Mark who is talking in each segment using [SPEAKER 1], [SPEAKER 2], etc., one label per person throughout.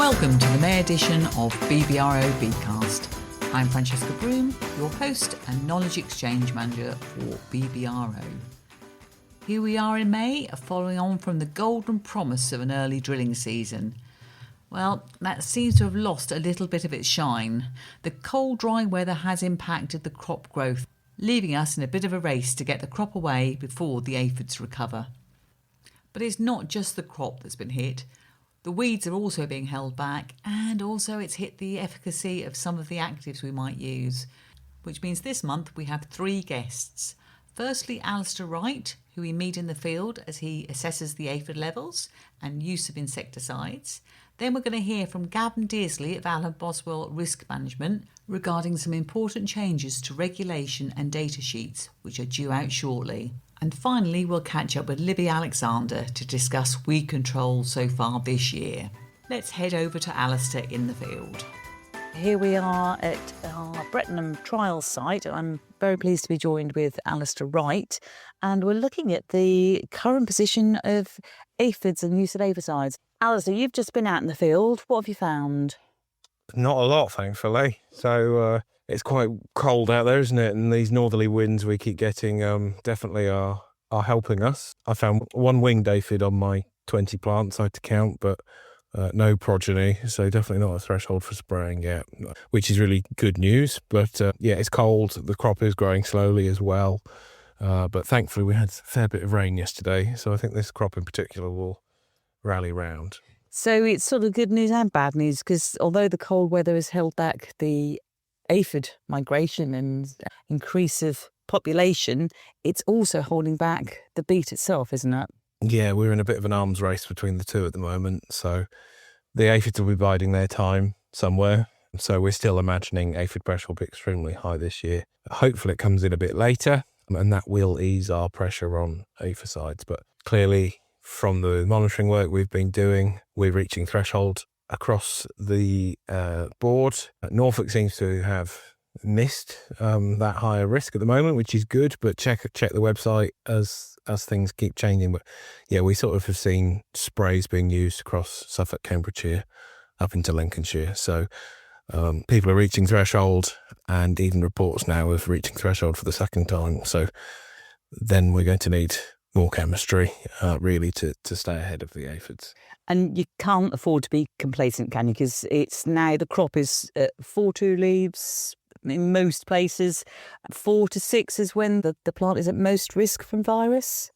[SPEAKER 1] Welcome to the May edition of BBRO BeetCast. I'm Francesca Broom, your host and Knowledge Exchange Manager for BBRO. Here we are in May, following on from the golden promise of an early drilling season. Well, that seems to have lost a little bit of its shine. The cold, dry weather has impacted the crop growth, leaving us in a bit of a race to get the crop away before the aphids recover. But it's not just the crop that's been hit. The weeds are also being held back, and also it's hit the efficacy of some of the actives we might use, which means this month we have 3 guests. Firstly, Alistair Wright, who we meet in the field as he assesses the aphid levels and use of insecticides. Then we're going to hear from Gavin Dearsley of Alan Boswell Risk Management regarding some important changes to regulation and data sheets, which are due out shortly. And finally, we'll catch up with Libby Alexander to discuss weed control so far this year. Let's head over to Alistair in the field.
[SPEAKER 2] Here we are at our Brettenham trial site. I'm very pleased to be joined with Alistair Wright, and we're looking at the current position of aphids and use of aphicides. Alistair, you've just been out in the field. What have you found?
[SPEAKER 3] Not a lot, thankfully. So it's quite cold out there, isn't it? And these northerly winds we keep getting definitely are helping us. I found one winged aphid on my 20 plants I had to count, but no progeny, so definitely not a threshold for spraying yet, which is really good news. But yeah, it's cold. The crop is growing slowly as well. But thankfully we had a fair bit of rain yesterday, so I think this crop in particular will rally round.
[SPEAKER 2] So it's sort of good news and bad news, because although the cold weather has held back the aphid migration and increase of population, it's also holding back the beet itself, isn't it?
[SPEAKER 3] Yeah, we're in a bit of an arms race between the two at the moment. So the aphids will be biding their time somewhere. So we're still imagining aphid pressure will be extremely high this year. Hopefully it comes in a bit later, and that will ease our pressure on aphicides. But clearly, from the monitoring work we've been doing, we're reaching threshold across the board. Norfolk seems to have missed that higher risk at the moment, which is good, but check the website as things keep changing. But yeah, we sort of have seen sprays being used across Suffolk, Cambridgeshire, up into Lincolnshire. So people are reaching threshold, and even reports now of reaching threshold for the second time. So then we're going to need more chemistry, really, to stay ahead of the aphids.
[SPEAKER 2] And you can't afford to be complacent, can you? Because it's now the crop is 4-2 leaves in most places. 4 to 6 is when the plant is at most risk from virus.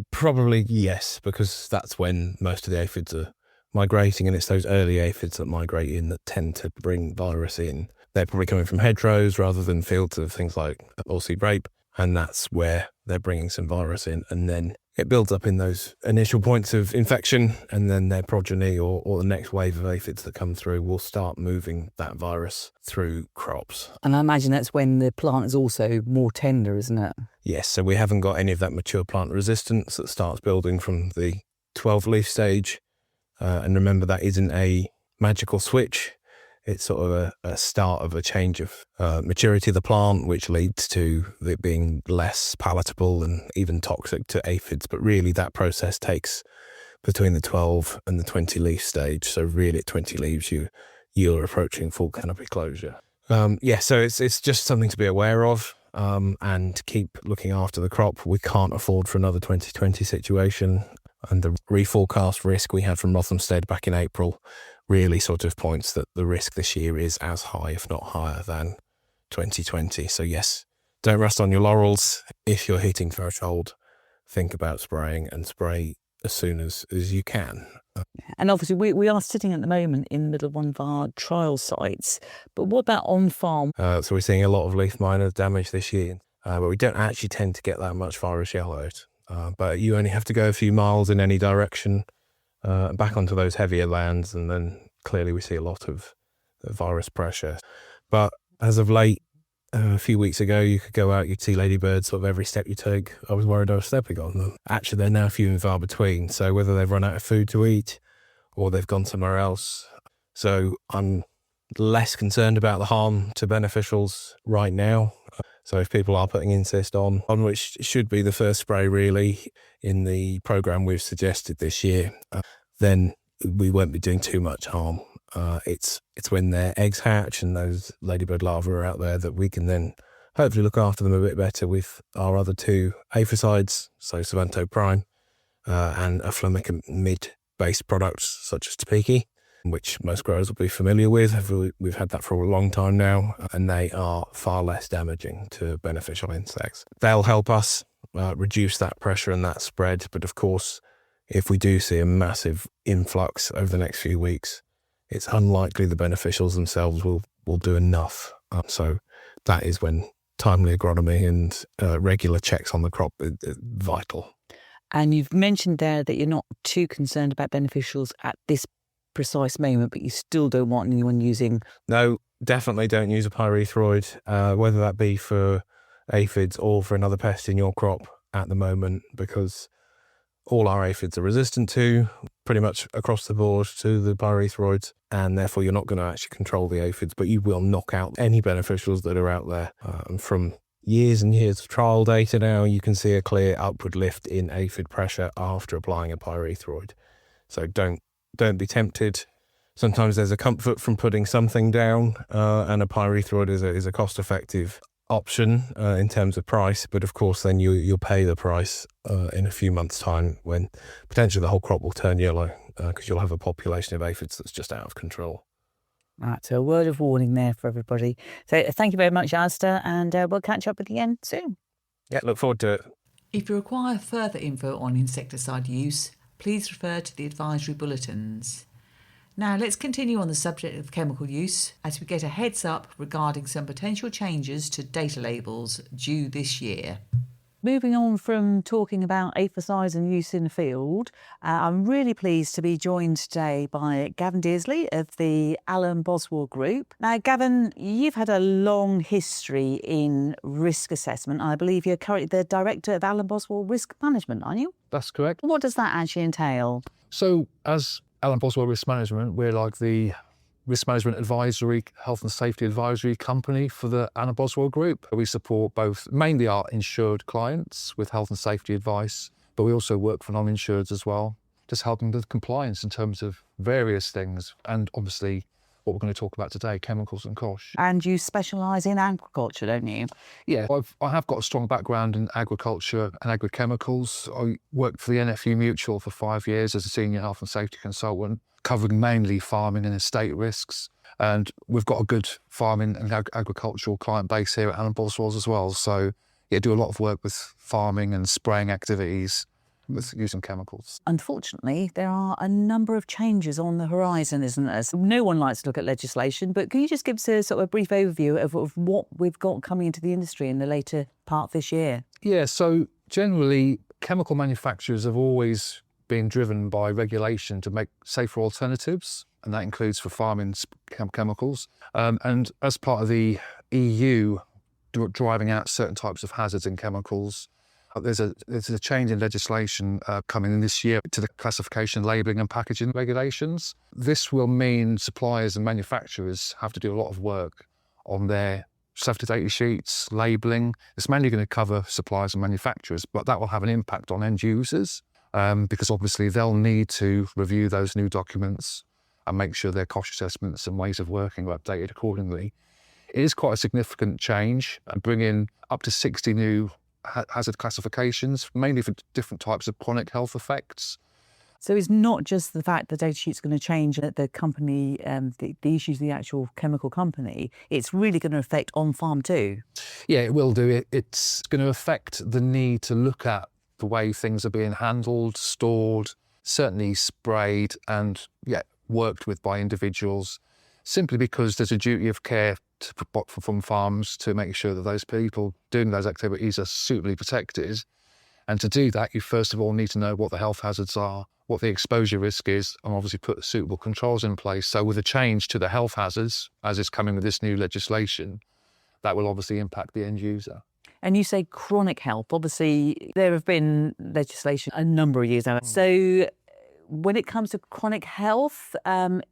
[SPEAKER 3] Probably yes, because that's when most of the aphids are migrating, and it's those early aphids that migrate in that tend to bring virus in. They're probably coming from hedgerows rather than fields of things like oilseed rape, and that's where they're bringing some virus in, and then it builds up in those initial points of infection, and then their progeny or the next wave of aphids that come through will start moving that virus through crops.
[SPEAKER 2] And I imagine that's when the plant is also more tender, isn't it?
[SPEAKER 3] Yes, so we haven't got any of that mature plant resistance that starts building from the 12-leaf stage. And remember, that isn't a magical switch. It's sort of a start of a change of maturity of the plant, which leads to it being less palatable and even toxic to aphids. But really, that process takes between the 12 and the 20 leaf stage. So really, at 20 leaves, you're approaching full canopy closure. So it's just something to be aware of and keep looking after the crop. We can't afford for another 2020 situation. And the reforecast risk we had from Rothamsted back in April really sort of points that the risk this year is as high, if not higher, than 2020. So yes, don't rest on your laurels. If you're hitting threshold, think about spraying, and spray as soon as you can.
[SPEAKER 2] And obviously we are sitting at the moment in the middle of one of our trial sites, but what about on farm?
[SPEAKER 3] So we're seeing a lot of leaf miner damage this year, but we don't actually tend to get that much virus yellow out. But you only have to go a few miles in any direction back onto those heavier lands, and then clearly we see a lot of virus pressure. But as of late, a few weeks ago, you could go out, you'd see ladybirds sort of every step you take. I was worried I was stepping on them. Actually, they're now few and far between. So whether they've run out of food to eat or they've gone somewhere else. So I'm less concerned about the harm to beneficials right now. So if people are putting insist on which should be the first spray really in the programme we've suggested this year, then we won't be doing too much harm. It's when their eggs hatch and those ladybird larvae are out there that we can then hopefully look after them a bit better with our other two aphicides, so Savanto Prime and a flamicamid-based products such as Topeki, which most growers will be familiar with. We've had that for a long time now, and they are far less damaging to beneficial insects. They'll help us reduce that pressure and that spread, but of course, if we do see a massive influx over the next few weeks, it's unlikely the beneficials themselves will do enough. So that is when timely agronomy and regular checks on the crop are vital.
[SPEAKER 2] And you've mentioned there that you're not too concerned about beneficials at this precise moment, but you still don't want anyone using...
[SPEAKER 3] No, definitely don't use a pyrethroid, whether that be for aphids or for another pest in your crop at the moment, because all our aphids are resistant to, pretty much across the board, to the pyrethroids, and therefore you're not going to actually control the aphids, but you will knock out any beneficials that are out there. And from years and years of trial data now, you can see a clear upward lift in aphid pressure after applying a pyrethroid. So don't be tempted. Sometimes there's a comfort from putting something down, and a pyrethroid is a cost-effective option in terms of price, but of course then you'll pay the price in a few months' time when potentially the whole crop will turn yellow because you'll have a population of aphids that's just out of control.
[SPEAKER 2] Right, so a word of warning there for everybody. So thank you very much, Alistair, and we'll catch up again soon.
[SPEAKER 3] Yeah, look forward to it.
[SPEAKER 1] If you require further info on insecticide use, please refer to the advisory bulletins. Now let's continue on the subject of chemical use as we get a heads up regarding some potential changes to data labels due this year.
[SPEAKER 2] Moving on from talking about aphicides and use in the field, I'm really pleased to be joined today by Gavin Dearsley of the Alan Boswell Group. Now, Gavin, you've had a long history in risk assessment. I believe you're currently the Director of Alan Boswell Risk Management, aren't you?
[SPEAKER 4] That's correct.
[SPEAKER 2] What does that actually entail?
[SPEAKER 4] So as Alan Boswell Risk Management, we're like the risk management advisory, health and safety advisory company for the Alan Boswell Group. We support both mainly our insured clients with health and safety advice, but we also work for non-insureds as well, just helping with compliance in terms of various things. And obviously what we're going to talk about today, chemicals and COSH.
[SPEAKER 2] And you specialise in agriculture, don't you?
[SPEAKER 4] Yeah, I have got a strong background in agriculture and agrochemicals. I worked for the NFU Mutual for 5 years as a senior health and safety consultant, covering mainly farming and estate risks. And we've got a good farming and agricultural client base here at Alan Boswell's as well. So yeah, do a lot of work with farming and spraying activities with using chemicals.
[SPEAKER 2] Unfortunately, there are a number of changes on the horizon, isn't there? So no one likes to look at legislation, but can you just give us a sort of a brief overview of what we've got coming into the industry in the later part this year?
[SPEAKER 4] Yeah, so generally, chemical manufacturers have always been driven by regulation to make safer alternatives, and that includes for farming chemicals. And as part of the EU driving out certain types of hazards in chemicals, there's a change in legislation coming in this year to the classification, labelling and packaging regulations. This will mean suppliers and manufacturers have to do a lot of work on their safety data sheets, labelling. It's mainly going to cover suppliers and manufacturers, but that will have an impact on end users because obviously they'll need to review those new documents and make sure their cost assessments and ways of working are updated accordingly. It is quite a significant change, bringing up to 60 new hazard classifications, mainly for different types of chronic health effects.
[SPEAKER 2] So it's not just the fact the data sheet's going to change that the company, the issues of the actual chemical company, it's really going to affect on-farm too.
[SPEAKER 4] Yeah, it will do. It's going to affect the need to look at the way things are being handled, stored, certainly sprayed and worked with by individuals, simply because there's a duty of care from farms to make sure that those people doing those activities are suitably protected. And to do that, you first of all need to know what the health hazards are, what the exposure risk is, and obviously put suitable controls in place. So with a change to the health hazards, as is coming with this new legislation, that will obviously impact the end user.
[SPEAKER 2] And you say chronic health. Obviously, there have been legislation a number of years now. So when it comes to chronic health,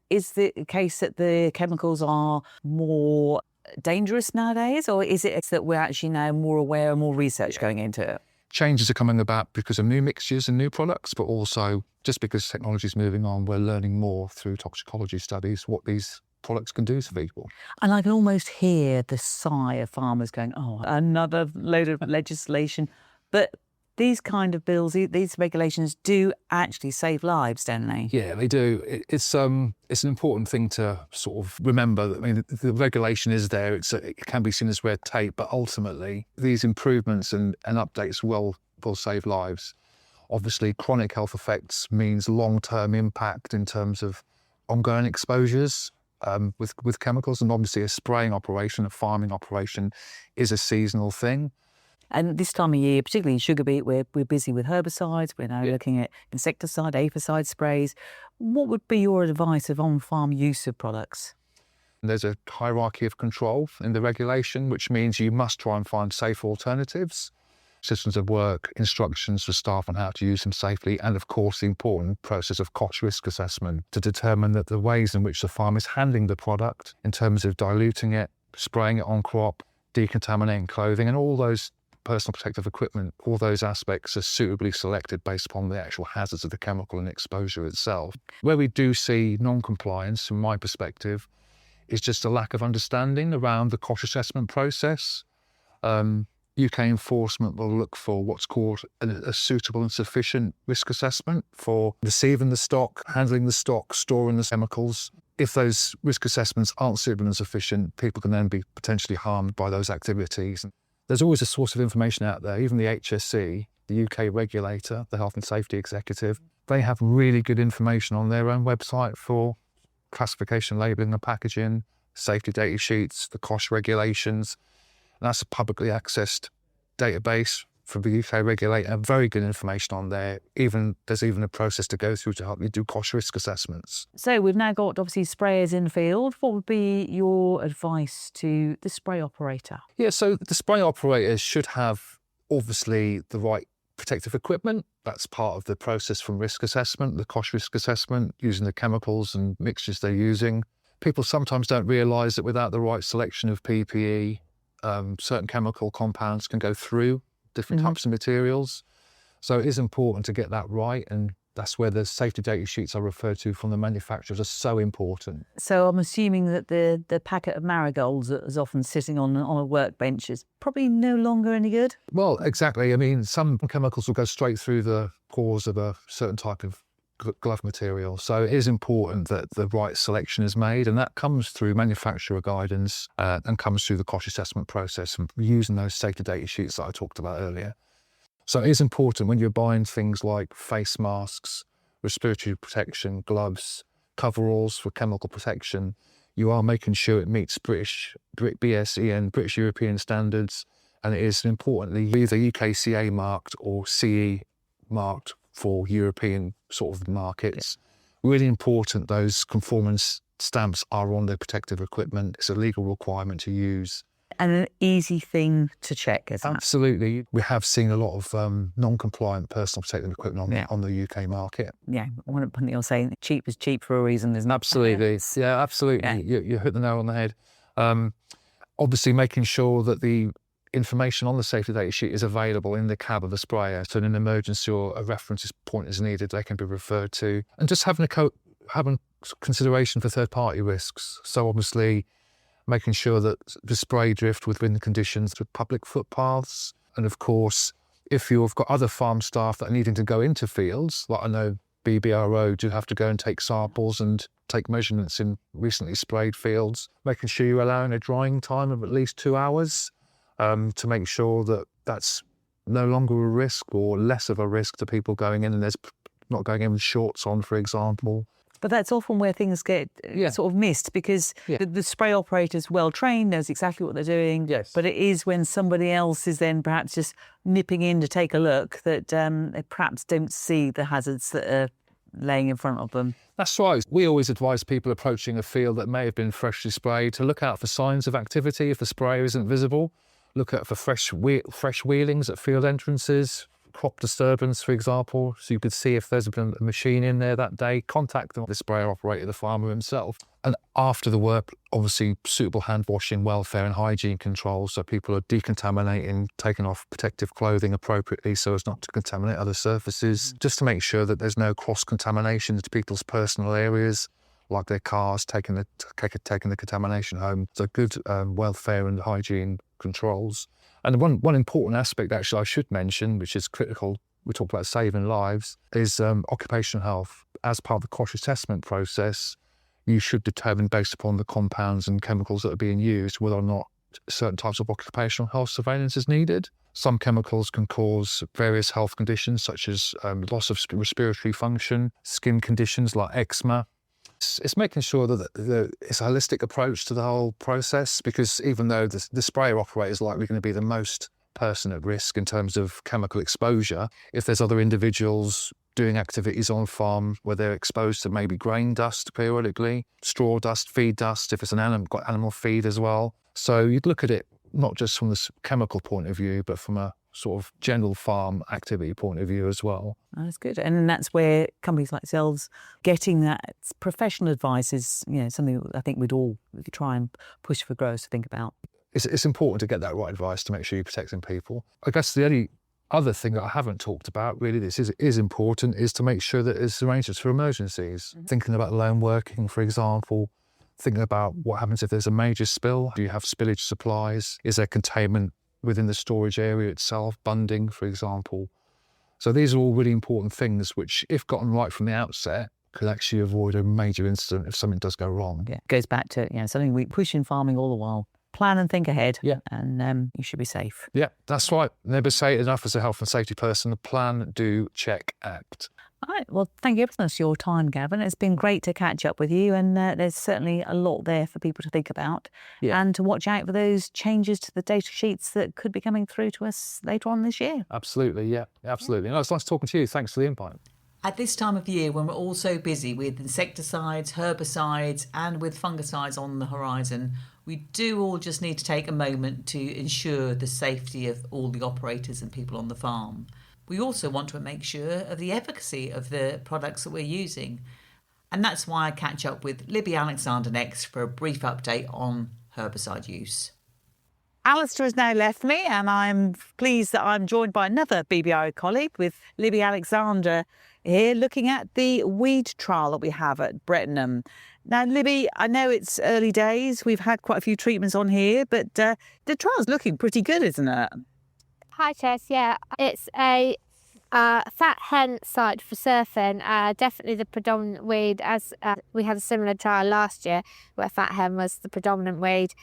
[SPEAKER 2] is the case that the chemicals are more dangerous nowadays, or is it that we're actually now more aware and more research going into it?
[SPEAKER 4] Changes are coming about because of new mixtures and new products, but also just because technology is moving on, we're learning more through toxicology studies what these products can do to people.
[SPEAKER 2] And I can almost hear the sigh of farmers going, oh, another load of legislation. But these kind of bills, these regulations do actually save lives, don't they?
[SPEAKER 4] Yeah, they do. It's an important thing to sort of remember. I mean, the regulation is there. It can be seen as red tape, but ultimately these improvements and updates will save lives. Obviously, chronic health effects means long-term impact in terms of ongoing exposures with chemicals, and obviously a spraying operation, a farming operation, is a seasonal thing.
[SPEAKER 2] And this time of year, particularly in sugar beet, we're busy with herbicides. We're now looking at insecticide, aphid sprays. What would be your advice of on-farm use of products?
[SPEAKER 4] There's a hierarchy of control in the regulation, which means you must try and find safe alternatives, systems of work, instructions for staff on how to use them safely, and of course the important process of cost risk assessment to determine that the ways in which the farm is handling the product in terms of diluting it, spraying it on crop, decontaminating clothing, and all those personal protective equipment, all those aspects are suitably selected based upon the actual hazards of the chemical and exposure itself. Where we do see non-compliance, from my perspective, is just a lack of understanding around the cost assessment process. UK enforcement will look for what's called a suitable and sufficient risk assessment for receiving the stock, handling the stock, storing the chemicals. If those risk assessments aren't suitable and sufficient, people can then be potentially harmed by those activities. There's always a source of information out there. Even the HSE, the UK regulator, the Health and Safety Executive, they have really good information on their own website for classification, labelling and packaging, safety data sheets, the cost regulations. And that's a publicly accessed database from the UK regulator. Very good information on there. There's even a process to go through to help you do cost risk assessments.
[SPEAKER 2] So we've now got obviously sprayers in the field. What would be your advice to the spray operator?
[SPEAKER 4] Yeah, so the spray operators should have obviously the right protective equipment. That's part of the process from risk assessment, the cost risk assessment, using the chemicals and mixtures they're using. People sometimes don't realise that without the right selection of PPE, certain chemical compounds can go through different types of materials. So it is important to get that right, and that's where the safety data sheets I referred to from the manufacturers are so important.
[SPEAKER 2] So I'm assuming that the packet of marigolds that is often sitting on a workbench is probably no longer any good?
[SPEAKER 4] Well, exactly. I mean, some chemicals will go straight through the pores of a certain type of glove material. So it is important that the right selection is made, and that comes through manufacturer guidance and comes through the cost assessment process and using those safety data sheets that I talked about earlier. So it is important when you're buying things like face masks, respiratory protection, gloves, coveralls for chemical protection, you are making sure it meets British BSE, British European standards, and it is importantly either UKCA marked or CE marked for European sort of markets. Really important those conformance stamps are on the protective equipment. It's a legal requirement to use.
[SPEAKER 2] And an easy thing to check, isn't it?
[SPEAKER 4] Absolutely. We have seen a lot of non-compliant personal protective equipment on the UK market.
[SPEAKER 2] Yeah, I want to put it on saying cheap is cheap for a reason, isn't it?
[SPEAKER 4] Absolutely. Yeah, absolutely. Yeah. You hit the nail on the head. Obviously making sure that the information on the safety data sheet is available in the cab of the sprayer, so in an emergency or a reference point is needed, they can be referred to. And just having consideration for third-party risks. So obviously making sure that the spray drift within the conditions with public footpaths. And of course, if you've got other farm staff that are needing to go into fields, like I know BBRO do have to go and take samples and take measurements in recently sprayed fields, making sure you're allowing a drying time of at least 2 hours to make sure that that's no longer a risk or less of a risk to people going in, and there's not going in with shorts on, for example.
[SPEAKER 2] But that's often where things get sort of missed, because the spray operator's well trained, knows exactly what they're doing.
[SPEAKER 4] Yes.
[SPEAKER 2] But it is when somebody else is then perhaps just nipping in to take a look that they perhaps don't see the hazards that are laying in front of them.
[SPEAKER 4] That's right. We always advise people approaching a field that may have been freshly sprayed to look out for signs of activity if the sprayer isn't visible. Look out for fresh wheelings at field entrances, crop disturbance, for example, so you could see if there's been a machine in there that day, contact the sprayer operator, the farmer himself. And after the work, obviously suitable hand washing, welfare and hygiene controls, so people are decontaminating, taking off protective clothing appropriately so as not to contaminate other surfaces, just to make sure that there's no cross-contamination to people's personal areas, like their cars, taking the contamination home. So good welfare and hygiene controls. And one important aspect, actually, I should mention, which is critical, we talk about saving lives, is occupational health. As part of the COSH assessment process, you should determine, based upon the compounds and chemicals that are being used, whether or not certain types of occupational health surveillance is needed. Some chemicals can cause various health conditions, such as loss of respiratory function, skin conditions like eczema. It's making sure that it's a holistic approach to the whole process, because even though the sprayer operator is likely going to be the most person at risk in terms of chemical exposure, if there's other individuals doing activities on farm where they're exposed to maybe grain dust periodically, straw dust, feed dust, if it's got animal feed as well. So you'd look at it not just from this chemical point of view, but from a sort of general farm activity point of view as well.
[SPEAKER 2] That's good. And that's where companies like yourselves getting that professional advice is, something I think we'd all try and push for growers to think about.
[SPEAKER 4] It's important to get that right advice to make sure you're protecting people. I guess the only other thing that I haven't talked about, really, this is important, is to make sure that there's arrangements for emergencies. Mm-hmm. Thinking about lone working, for example, thinking about what happens if there's a major spill. Do you have spillage supplies? Is there containment within the storage area itself, bunding, for example? So these are all really important things which, if gotten right from the outset, could actually avoid a major incident if something does go wrong.
[SPEAKER 2] Yeah, it goes back to something we push in farming all the while. Plan and think ahead,
[SPEAKER 4] yeah,
[SPEAKER 2] and you should be safe.
[SPEAKER 4] Yeah, that's right. Never say it enough as a health and safety person. Plan, do, check, act.
[SPEAKER 2] All right. Well, thank you for your time, Gavin. It's been great to catch up with you, and there's certainly a lot there for people to think about, and to watch out for those changes to the data sheets that could be coming through to us later on this year.
[SPEAKER 4] Absolutely, yeah, absolutely. No, it's nice talking to you. Thanks for the invite.
[SPEAKER 1] At this time of year, when we're all so busy with insecticides, herbicides, and with fungicides on the horizon, we do all just need to take a moment to ensure the safety of all the operators and people on the farm. We also want to make sure of the efficacy of the products that we're using. And that's why I catch up with Libby Alexander next for a brief update on herbicide use.
[SPEAKER 2] Alistair has now left me, and I'm pleased that I'm joined by another BBRO colleague with Libby Alexander here, looking at the weed trial that we have at Brettenham. Now, Libby, I know it's early days. We've had quite a few treatments on here, but the trial's looking pretty good, isn't it?
[SPEAKER 5] Hi, Chess. Yeah, it's a fat hen site for surfing. Definitely the predominant weed, as we had a similar trial last year where fat hen was the predominant weed.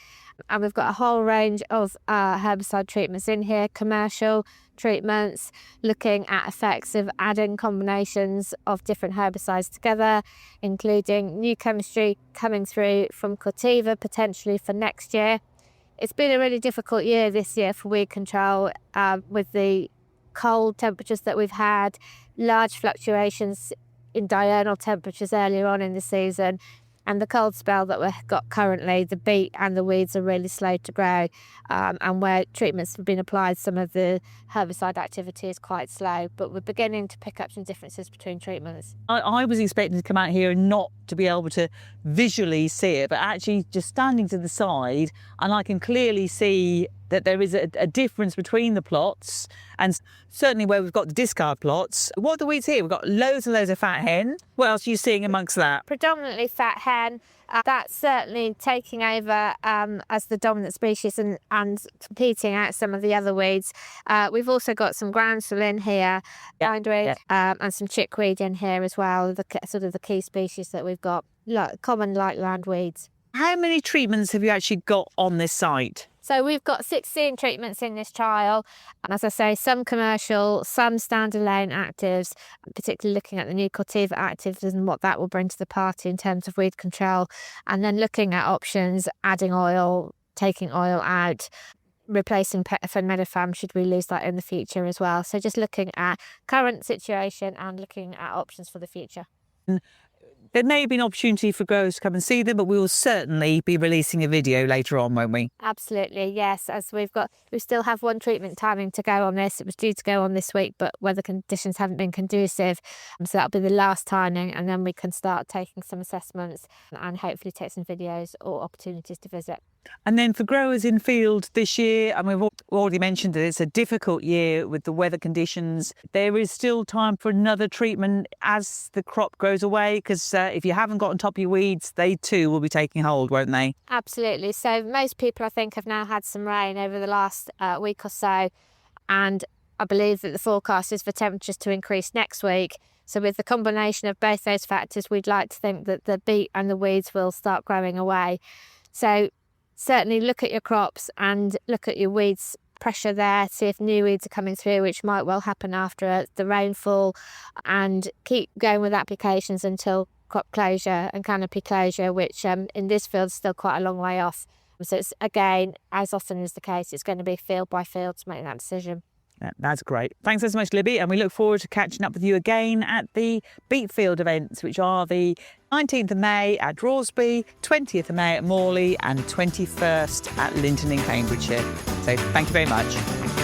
[SPEAKER 5] And we've got a whole range of herbicide treatments in here, commercial treatments, looking at effects of adding combinations of different herbicides together, including new chemistry coming through from Corteva potentially for next year. It's been a really difficult year this year for weed control with the cold temperatures that we've had, large fluctuations in diurnal temperatures earlier on in the season, and the cold spell that we've got currently. The beet and the weeds are really slow to grow, and where treatments have been applied, some of the herbicide activity is quite slow, but we're beginning to pick up some differences between treatments.
[SPEAKER 2] I was expecting to come out here and not to be able to visually see it, but actually just standing to the side, and I can clearly see that there is a difference between the plots, and certainly where we've got the discard plots. What are the weeds here? We've got loads and loads of fat hen. What else are you seeing amongst that?
[SPEAKER 5] Predominantly fat hen. That's certainly taking over as the dominant species and competing out some of the other weeds. We've also got some groundsel in here, bindweed, and some chickweed in here as well, the key species that we've got, common light land weeds.
[SPEAKER 2] How many treatments have you actually got on this site?
[SPEAKER 5] So we've got 16 treatments in this trial, and as I say, some commercial, some standalone actives, particularly looking at the new Corteva actives and what that will bring to the party in terms of weed control, and then looking at options, adding oil, taking oil out, replacing Petafin Medifam should we lose that in the future as well. So just looking at current situation and looking at options for the future.
[SPEAKER 2] There may be an opportunity for growers to come and see them, but we will certainly be releasing a video later on, won't we?
[SPEAKER 5] Absolutely, yes. As we still have one treatment timing to go on this. It was due to go on this week, but weather conditions haven't been conducive. So that'll be the last timing, and then we can start taking some assessments and hopefully take some videos or opportunities to visit.
[SPEAKER 2] And then for growers in field this year, and we've already mentioned that it's a difficult year with the weather conditions. There is still time for another treatment as the crop grows away, because if you haven't got on top of your weeds, they too will be taking hold, won't they?
[SPEAKER 5] Absolutely. So most people, I think, have now had some rain over the last week or so, and I believe that the forecast is for temperatures to increase next week. So with the combination of both those factors, we'd like to think that the beet and the weeds will start growing away. So certainly look at your crops and look at your weeds pressure there, see if new weeds are coming through, which might well happen after the rainfall, and keep going with applications until crop closure and canopy closure, which in this field is still quite a long way off. So it's, again, as often is the case, it's going to be field by field to make that decision.
[SPEAKER 2] That's great. Thanks so much, Libby, and we look forward to catching up with you again at the Beet Field events, which are the 19th of May at Drawsby, 20th of May at Morley, and 21st at Linton in Cambridgeshire. So thank you very much.